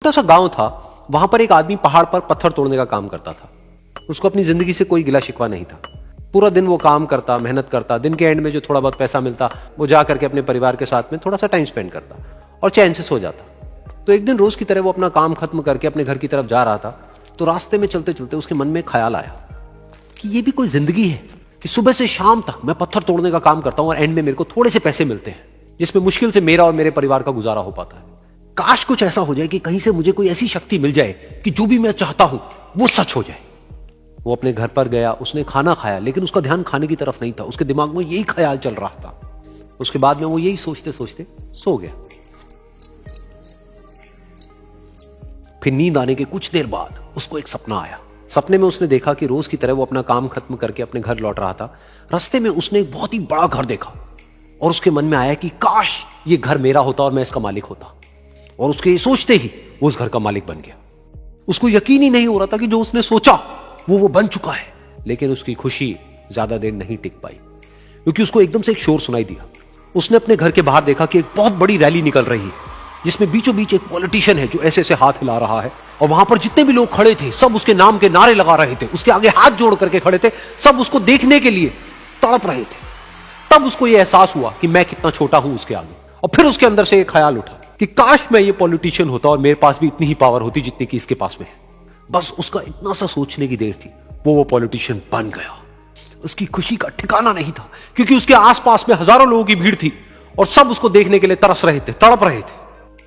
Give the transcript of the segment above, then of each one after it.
छोटा सा गांव था, वहां पर एक आदमी पहाड़ पर पत्थर तोड़ने का काम करता था। उसको अपनी जिंदगी से कोई गिला शिकवा नहीं था। पूरा दिन वो काम करता, मेहनत करता, दिन के एंड में जो थोड़ा बहुत पैसा मिलता वो जा करके अपने परिवार के साथ में थोड़ा सा टाइम स्पेंड करता और चैन से सो जाता। तो एक दिन रोज की तरह वो अपना काम खत्म करके अपने घर की तरफ जा रहा था, तो रास्ते में चलते चलते उसके मन में ख्याल आया कि ये भी कोई जिंदगी है कि सुबह से शाम तक मैं पत्थर तोड़ने का काम करता हूं और एंड में मेरे को थोड़े से पैसे मिलते हैं, जिसमें मुश्किल से मेरा और मेरे परिवार का गुजारा हो पाता है। काश कुछ ऐसा हो जाए कि कहीं से मुझे कोई ऐसी शक्ति मिल जाए कि जो भी मैं चाहता हूं वो सच हो जाए। वो अपने घर पर गया, उसने खाना खाया, लेकिन उसका ध्यान खाने की तरफ नहीं था। उसके दिमाग में यही ख्याल चल रहा था। उसके बाद में वो यही सोचते सोचते सो गया। फिर नींद आने के कुछ देर बाद उसको एक सपना आया। सपने में उसने देखा कि रोज की तरह वो अपना काम खत्म करके अपने घर लौट रहा था। रास्ते में उसने एक बहुत ही बड़ा घर देखा और उसके मन में आया कि काश ये घर मेरा होता और मैं इसका मालिक होता। और उसके सोचते ही वो उस घर का मालिक बन गया। उसको यकीन ही नहीं हो रहा था कि जो उसने सोचा वो बन चुका है। लेकिन उसकी खुशी ज्यादा देर नहीं टिक पाई, क्योंकि उसको एकदम से एक शोर सुनाई दिया। उसने अपने घर के बाहर देखा कि एक बहुत बड़ी रैली निकल रही है, जिसमें बीचों बीच एक पॉलिटिशियन है जो ऐसे ऐसे हाथ हिला रहा है। और वहां पर जितने भी लोग खड़े थे सब उसके नाम के नारे लगा रहे थे, उसके आगे हाथ जोड़ करके खड़े थे, सब उसको देखने के लिए तड़प रहे थे। तब उसको यह एहसास हुआ कि मैं कितना छोटा हूं उसके आगे। और फिर उसके अंदर से एक ख्याल उठा कि काश मैं ये पॉलिटिशियन होता और मेरे पास भी इतनी ही पावर होती जितनी कि इसके पास में है। बस उसका इतना सा सोचने की देर थी, वो पॉलिटिशियन बन गया। उसकी खुशी का ठिकाना नहीं था, क्योंकि उसके आसपास में हजारों लोगों की भीड़ थी और सब उसको देखने के लिए तरस रहे थे, तड़प रहे थे।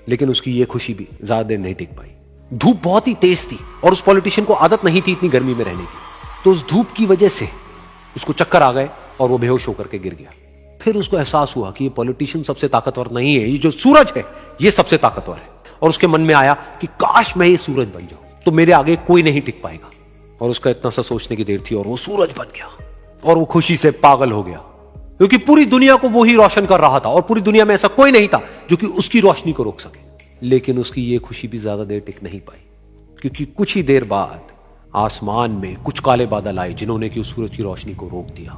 लेकिन उसकी ये खुशी भी ज्यादा देर नहीं टिक पाई। धूप बहुत ही तेज थी और उस पॉलिटिशियन को आदत नहीं थी इतनी गर्मी में रहने की। तो उस धूप की वजह से उसको चक्कर आ गए और वो बेहोश होकर के गिर गया। फिर उसको एहसास हुआ कि ये पॉलिटिशियन सबसे ताकतवर नहीं है, ये जो सूरज है ये सबसे ताकतवर है। और उसके मन में आया कि काश मैं ये सूरज बन जाऊं तो मेरे आगे कोई नहीं टिक पाएगा। और उसका इतना सा सोचने की देर थी और वो सूरज बन गया। और वो खुशी से पागल हो गया, क्योंकि पूरी दुनिया को वो ही रोशन कर रहा था और पूरी दुनिया में ऐसा कोई नहीं था जो कि उसकी रोशनी को रोक सके। लेकिन उसकी ये खुशी भी ज्यादा देर टिक नहीं पाई, क्योंकि कुछ ही देर बाद आसमान में कुछ काले बादल आए जिन्होंने कि उस सूरज की रोशनी को रोक दिया।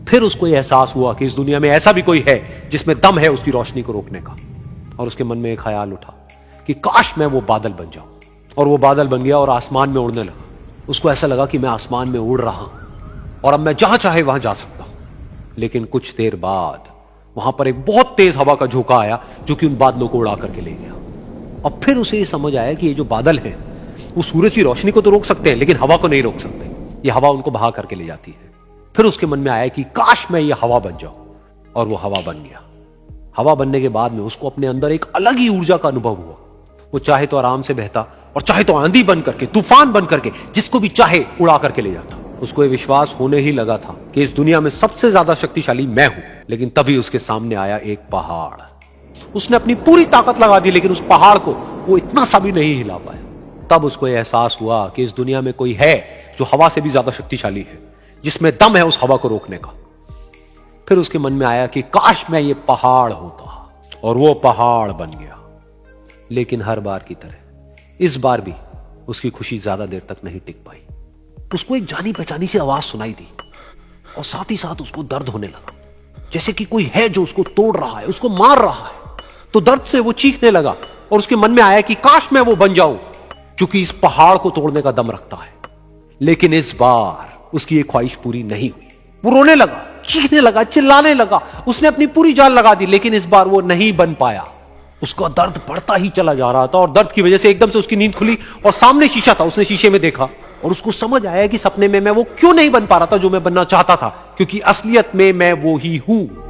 फिर उसको यह एहसास हुआ कि इस दुनिया में ऐसा भी कोई है जिसमें दम है उसकी रोशनी को रोकने का। और उसके मन में एक ख्याल उठा कि काश मैं वो बादल बन जाऊं। और वो बादल बन गया और आसमान में उड़ने लगा। उसको ऐसा लगा कि मैं आसमान में उड़ रहा हूं और अब मैं जहां चाहे वहां जा सकता हूं। लेकिन कुछ देर बाद वहां पर एक बहुत तेज हवा का झोंका आया जो कि उन बादलों को उड़ा करके ले गया। और फिर उसे ये समझ आया कि ये जो बादल हैं वो सूरज की रोशनी को तो रोक सकते हैं, लेकिन हवा को नहीं रोक सकते। ये हवा उनको बहा करके ले जाती है। फिर उसके मन में आया कि काश मैं ये हवा बन जाऊं। और वो हवा बन गया। हवा बनने के बाद में उसको अपने अंदर एक अलग ही ऊर्जा का अनुभव हुआ। वो चाहे तो आराम से बहता और चाहे तो आंधी बन करके, तूफान बन करके, जिसको भी चाहे उड़ा करके ले जाता। उसको ये विश्वास होने ही लगा था कि इस दुनिया में सबसे ज्यादा शक्तिशाली मैं हूं। लेकिन तभी उसके सामने आया एक पहाड़। उसने अपनी पूरी ताकत लगा दी, लेकिन उस पहाड़ को वो इतना सा भी नहीं हिला पाया। तब उसको यह एहसास हुआ कि इस दुनिया में कोई है जो हवा से भी ज्यादा शक्तिशाली है, जिसमें दम है उस हवा को रोकने का। फिर उसके मन में आया कि काश मैं ये पहाड़ होता। और वो पहाड़ बन गया। लेकिन हर बार की तरह इस बार भी उसकी खुशी ज्यादा देर तक नहीं टिक पाई। उसको एक जानी पहचानी सी आवाज सुनाई दी और साथ ही साथ उसको दर्द होने लगा, जैसे कि कोई है जो उसको तोड़ रहा है, उसको मार रहा है। तो दर्द से वो चीखने लगा और उसके मन में आया कि काश मैं वो बन जाऊं क्योंकि इस पहाड़ को तोड़ने का दम रखता है। लेकिन इस बार उसकी एक ख्वाहिश पूरी नहीं हुई। वो रोने लगा, चीखने लगा, चिल्लाने लगा। उसने अपनी पूरी जान लगा दी, लेकिन इस बार वो नहीं बन पाया। उसका दर्द बढ़ता ही चला जा रहा था और दर्द की वजह से एकदम से उसकी नींद खुली और सामने शीशा था। उसने शीशे में देखा और उसको समझ आया कि सपने में मैं वो क्यों नहीं बन पा रहा था जो मैं बनना चाहता था, क्योंकि असलियत में मैं वो ही हूं।